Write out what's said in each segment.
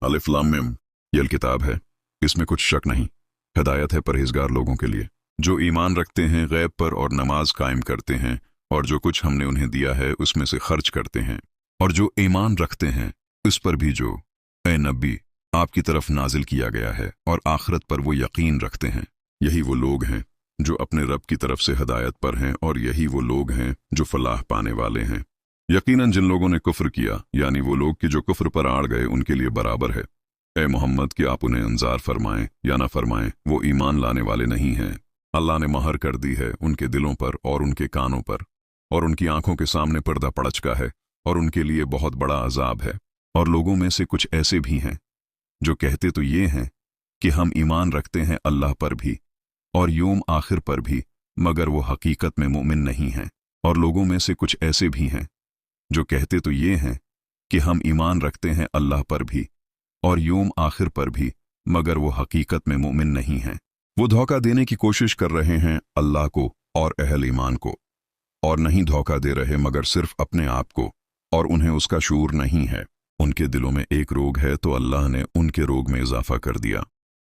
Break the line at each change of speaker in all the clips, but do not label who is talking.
अलिफ लाम मिम, यह किताब है, इसमें कुछ शक नहीं। हिदायत है परहेजगार लोगों के लिए, जो ईमान रखते हैं गैब पर और नमाज कायम करते हैं, और जो कुछ हमने उन्हें दिया है उसमें से खर्च करते हैं, और जो ईमान रखते हैं उस पर भी जो ए नबी आपकी तरफ नाजिल किया गया है, और आखिरत पर वो यकीन रखते हैं। यही वो लोग हैं जो अपने रब की तरफ से हिदायत पर हैं, और यही वो लोग हैं जो फलाह पाने वाले हैं। यकीनन जिन लोगों ने कुफ्र किया, यानी वो लोग कि जो कुफ्र पर आड़ गए, उनके लिए बराबर है ए मोहम्मद कि आप उन्हें इंजार फरमाएं या ना फरमाएं, वो ईमान लाने वाले नहीं हैं। अल्लाह ने महर कर दी है उनके दिलों पर और उनके कानों पर, और उनकी आंखों के सामने पर्दा पड़ चुका है, और उनके लिए बहुत बड़ा अजाब है। और लोगों में से कुछ ऐसे भी हैं जो कहते तो ये हैं कि हम ईमान रखते हैं अल्लाह पर भी और यौम आखिर पर भी, मगर वो हकीकत में मोमिन नहीं हैं। और लोगों में से कुछ ऐसे भी हैं जो कहते तो ये हैं कि हम ईमान रखते हैं अल्लाह पर भी और यौम आखिर पर भी, मगर वो हकीकत में मोमिन नहीं हैं। वो धोखा देने की कोशिश कर रहे हैं अल्लाह को और अहल ईमान को, और नहीं धोखा दे रहे मगर सिर्फ अपने आप को, और उन्हें उसका शूर नहीं है। उनके दिलों में एक रोग है तो अल्लाह ने उनके रोग में इजाफा कर दिया,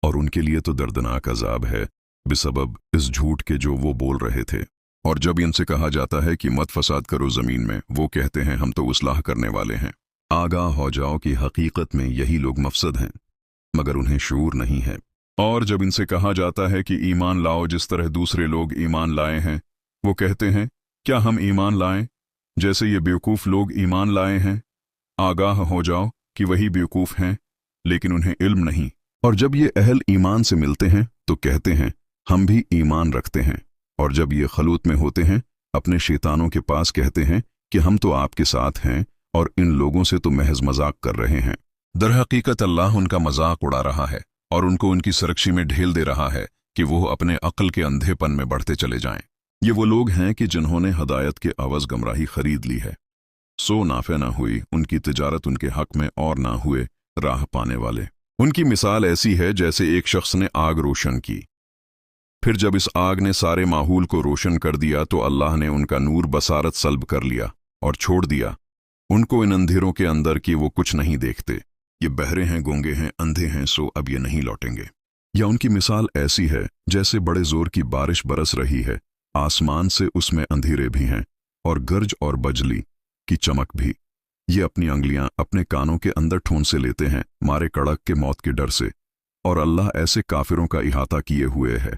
और उनके लिए तो दर्दनाक अजाब है बिसबब इस झूठ के जो वो बोल रहे थे। और जब इनसे कहा जाता है कि मत फसाद करो जमीन में, वो कहते हैं हम तो इस्लाह करने वाले हैं। आगाह हो जाओ कि हकीकत में यही लोग मफसद हैं, मगर उन्हें शूर नहीं है। और जब इनसे कहा जाता है कि ईमान लाओ जिस तरह दूसरे लोग ईमान लाए हैं, वो कहते हैं क्या हम ईमान लाएं जैसे ये बेवकूफ़ लोग ईमान लाए हैं। आगाह हो जाओ कि वही बेवकूफ़ हैं, लेकिन उन्हें इल्म नहीं। और जब ये अहल ईमान से मिलते हैं तो कहते हैं हम भी ईमान रखते हैं, और जब ये खलूत में होते हैं अपने शैतानों के पास कहते हैं कि हम तो आपके साथ हैं, और इन लोगों से तो महज मजाक कर रहे हैं। दरहकीकत अल्लाह उनका मजाक उड़ा रहा है और उनको उनकी सरकशी में ढेल दे रहा है कि वो अपने अक्ल के अंधेपन में बढ़ते चले जाएं। ये वो लोग हैं कि जिन्होंने हदायत के अवज़ गमराही खरीद ली है, सो नाफे ना हुई उनकी तिजारत उनके हक में, और ना हुए राह पाने वाले। उनकी मिसाल ऐसी है जैसे एक शख्स ने आग रोशन की, फिर जब इस आग ने सारे माहौल को रोशन कर दिया तो अल्लाह ने उनका नूर बसारत सल्ब कर लिया और छोड़ दिया उनको इन अंधेरों के अंदर कि वो कुछ नहीं देखते। ये बहरे हैं, गूंगे हैं, अंधे हैं, सो अब ये नहीं लौटेंगे। या उनकी मिसाल ऐसी है जैसे बड़े जोर की बारिश बरस रही है, आसमान से उसमें अंधेरे भी हैं और गरज और बजली की चमक भी। ये अपनी अंगलियां अपने कानों के अंदर ठूंसे लेते हैं मारे कड़क के मौत के डर से, और अल्लाह ऐसे काफिरों का इहाता किए हुए है